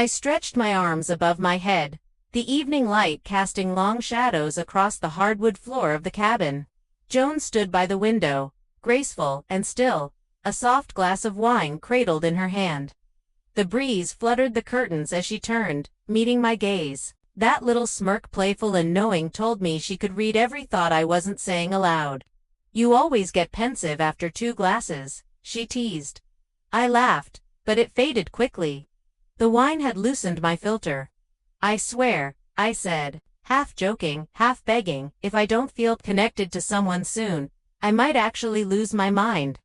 I stretched my arms above my head, the evening light casting long shadows across the hardwood floor of the cabin. Joan stood by the window, graceful and still, a soft glass of wine cradled in her hand. The breeze fluttered the curtains as she turned, meeting my gaze. That little smirk, playful and knowing, told me she could read every thought I wasn't saying aloud. "You always get pensive after 2 glasses, she teased. I laughed, but it faded quickly. The wine had loosened my filter. "I swear," I said, half joking, half begging, "if I don't feel connected to someone soon, I might actually lose my mind."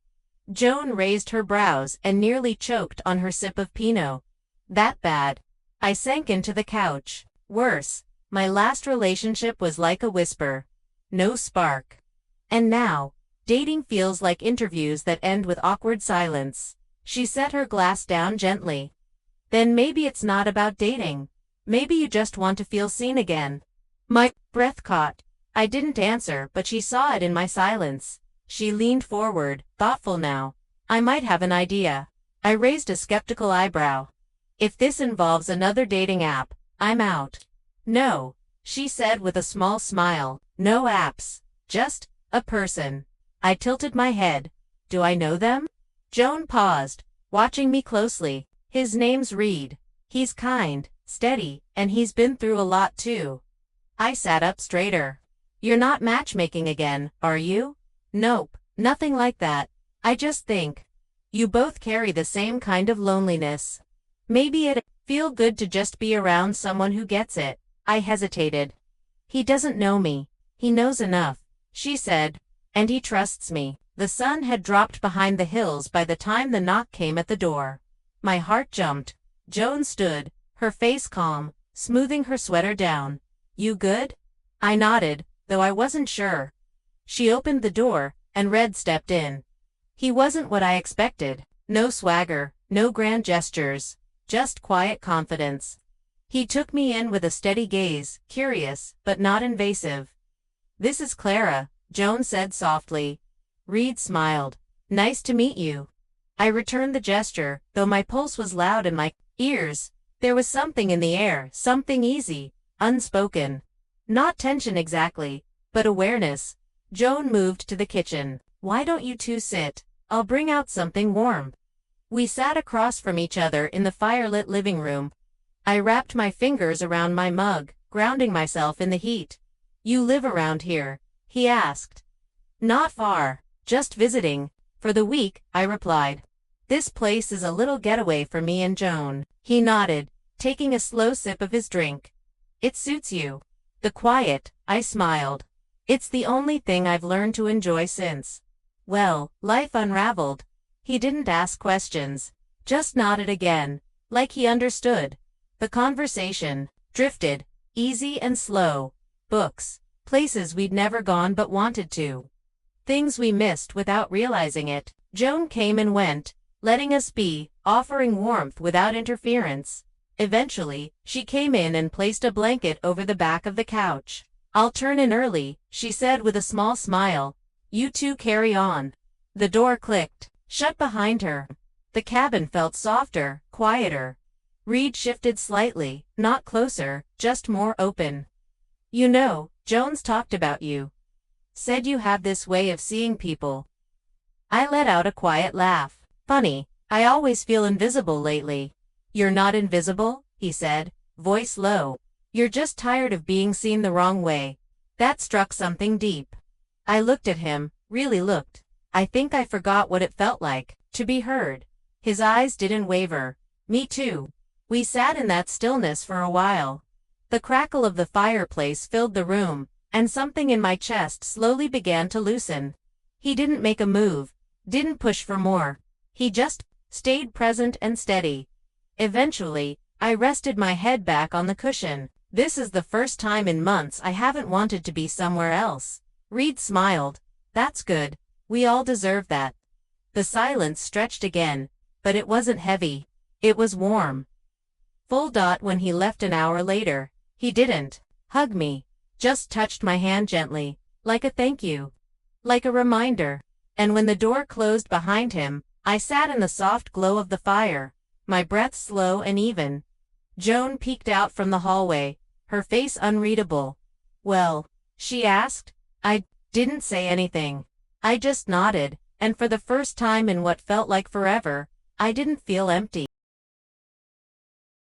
Joan raised her brows and nearly choked on her sip of Pinot. "That bad?" I sank into the couch. "Worse. My last relationship was like a whisper. No spark. And now, dating feels like interviews that end with awkward silence." She set her glass down gently. "Then maybe it's not about dating. Maybe you just want to feel seen again." My breath caught. I didn't answer, but she saw it in my silence. She leaned forward, thoughtful now. "I might have an idea." I raised a skeptical eyebrow. "If this involves another dating app, I'm out." "No," she said with a small smile. "No apps. Just a person." I tilted my head. "Do I know them?" Joan paused, watching me closely. "His name's Reed. He's kind, steady, and he's been through a lot too." I sat up straighter. "You're not matchmaking again, are you?" "Nope, nothing like that. I just think you both carry the same kind of loneliness. Maybe it'd feel good to just be around someone who gets it." I hesitated. "He doesn't know me. He knows enough," she said. "And he trusts me." The sun had dropped behind the hills by the time the knock came at the door. My heart jumped. Joan stood, her face calm, smoothing her sweater down. "You good?" I nodded, though I wasn't sure. She opened the door, and Red stepped in. He wasn't what I expected. No swagger, no grand gestures, just quiet confidence. He took me in with a steady gaze, curious, but not invasive. "This is Clara," Joan said softly. Reed smiled. "Nice to meet you." I returned the gesture, though my pulse was loud in my ears. There was something in the air, something easy, unspoken. Not tension exactly, but awareness. Joan moved to the kitchen. "Why don't you two sit? I'll bring out something warm." We sat across from each other in the firelit living room. I wrapped my fingers around my mug, grounding myself in the heat. "You live around here?" he asked. "Not far. Just visiting. For the week," I replied. "This place is a little getaway for me and Joan." He nodded, taking a slow sip of his drink. "It suits you." "The quiet," I smiled. "It's the only thing I've learned to enjoy since, well, life unraveled." He didn't ask questions, just nodded again, like he understood. The conversation drifted, easy and slow. Books, places we'd never gone but wanted to. Things we missed without realizing it. Joan came and went, letting us be, offering warmth without interference. Eventually, she came in and placed a blanket over the back of the couch. "I'll turn in early," she said with a small smile. "You two carry on." The door clicked, shut behind her. The cabin felt softer, quieter. Reed shifted slightly, not closer, just more open. "You know, Joan's talked about you. Said you have this way of seeing people." I let out a quiet laugh. "Funny, I always feel invisible lately." "You're not invisible," he said, voice low. "You're just tired of being seen the wrong way." That struck something deep. I looked at him, really looked. I think I forgot what it felt like to be heard. His eyes didn't waver. "Me too." We sat in that stillness for a while. The crackle of the fireplace filled the room, and something in my chest slowly began to loosen. He didn't make a move, didn't push for more. He just stayed present and steady. Eventually, I rested my head back on the cushion. "This is the first time in months I haven't wanted to be somewhere else." Reed smiled. "That's good. We all deserve that." The silence stretched again, but it wasn't heavy. It was warm. Full dot. When he left an hour later, he didn't hug me, just touched my hand gently, like a thank you, like a reminder. And when the door closed behind him, I sat in the soft glow of the fire, my breath slow and even. Joan peeked out from the hallway, her face unreadable. "Well?" she asked. "I didn't say anything. I just nodded, and for the first time in what felt like forever, I didn't feel empty.